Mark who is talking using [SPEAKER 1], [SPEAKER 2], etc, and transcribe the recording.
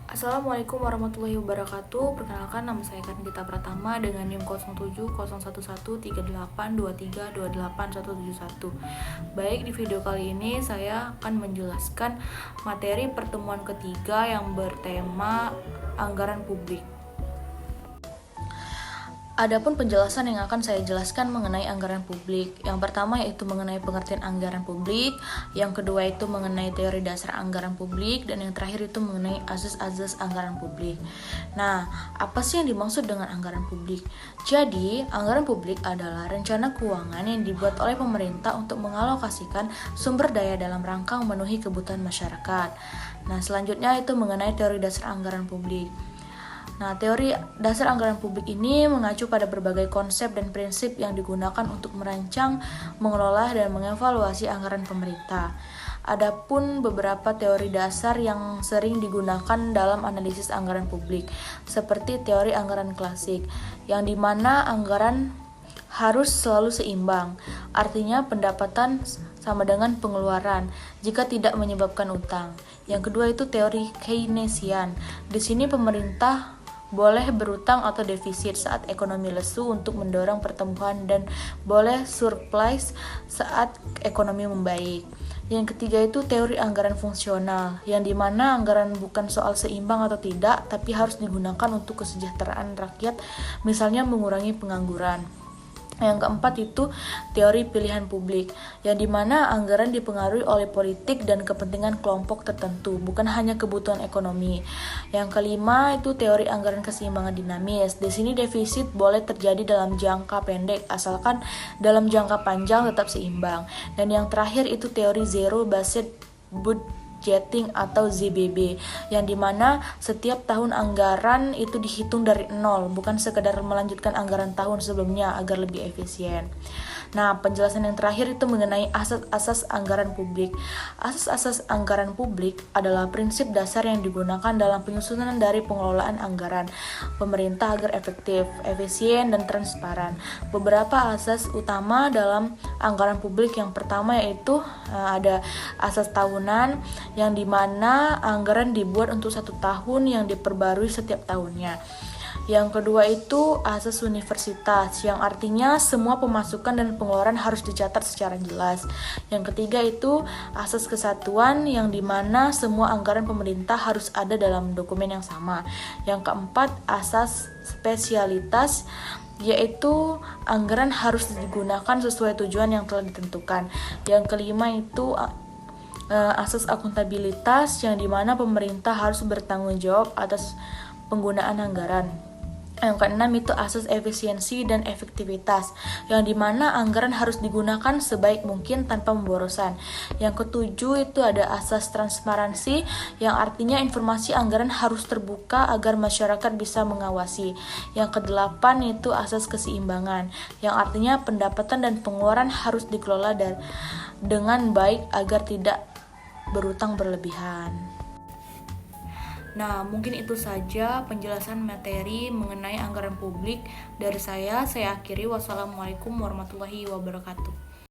[SPEAKER 1] Assalamualaikum warahmatullahi wabarakatuh. Perkenalkan, nama saya Kanita Pratama dengan NIM 07011382328171. Baik, di video kali ini saya akan menjelaskan materi pertemuan ketiga yang bertema anggaran publik. Adapun penjelasan yang akan saya jelaskan mengenai anggaran publik. Yang pertama yaitu mengenai pengertian anggaran publik, yang kedua itu mengenai teori dasar anggaran publik, dan yang terakhir itu mengenai asas-asas anggaran publik. Nah, apa sih yang dimaksud dengan anggaran publik? Jadi, anggaran publik adalah rencana keuangan yang dibuat oleh pemerintah untuk mengalokasikan sumber daya dalam rangka memenuhi kebutuhan masyarakat. Nah, selanjutnya itu mengenai teori dasar anggaran publik. Nah, teori dasar anggaran publik ini mengacu pada berbagai konsep dan prinsip yang digunakan untuk merancang, mengelola, dan mengevaluasi anggaran pemerintah. Adapun beberapa teori dasar yang sering digunakan dalam analisis anggaran publik, seperti teori anggaran klasik, yang dimana anggaran harus selalu seimbang, artinya pendapatan sama dengan pengeluaran jika tidak menyebabkan utang. Yang kedua itu teori Keynesian. Di sini pemerintah boleh berutang atau defisit saat ekonomi lesu untuk mendorong pertumbuhan dan boleh surplus saat ekonomi membaik. Yang ketiga itu teori anggaran fungsional, yang dimana anggaran bukan soal seimbang atau tidak, tapi harus digunakan untuk kesejahteraan rakyat, misalnya mengurangi pengangguran. Yang keempat itu teori pilihan publik, yang dimana anggaran dipengaruhi oleh politik dan kepentingan kelompok tertentu, bukan hanya kebutuhan ekonomi. Yang kelima itu teori anggaran keseimbangan dinamis. Di sini defisit boleh terjadi dalam jangka pendek, asalkan dalam jangka panjang tetap seimbang. Dan yang terakhir itu teori zero based budgeting atau ZBB, yang dimana setiap tahun anggaran itu dihitung dari nol, bukan sekedar melanjutkan anggaran tahun sebelumnya agar lebih efisien. Nah, penjelasan yang terakhir itu mengenai asas-asas anggaran publik. Asas-asas anggaran publik adalah prinsip dasar yang digunakan dalam penyusunan dari pengelolaan anggaran pemerintah agar efektif, efisien, dan transparan. Beberapa asas utama dalam anggaran publik yang pertama yaitu ada asas tahunan, yang dimana anggaran dibuat untuk 1 tahun yang diperbarui setiap tahunnya. Yang kedua itu asas universitas, yang artinya semua pemasukan dan pengeluaran harus dicatat secara jelas. Yang ketiga itu asas kesatuan, yang dimana semua anggaran pemerintah harus ada dalam dokumen yang sama. Yang keempat asas spesialitas, yaitu anggaran harus digunakan sesuai tujuan yang telah ditentukan. Yang kelima itu asas akuntabilitas, yang dimana pemerintah harus bertanggung jawab atas penggunaan anggaran. Yang keenam itu asas efisiensi dan efektivitas, yang dimana anggaran harus digunakan sebaik mungkin tanpa pemborosan. Yang ketujuh itu ada asas transparansi, yang artinya informasi anggaran harus terbuka agar masyarakat bisa mengawasi. Yang kedelapan itu asas keseimbangan, yang artinya pendapatan dan pengeluaran harus dikelola dengan baik agar tidak berutang berlebihan. Nah, mungkin itu saja penjelasan materi mengenai anggaran publik dari saya. Saya akhiri. Wassalamualaikum warahmatullahi wabarakatuh.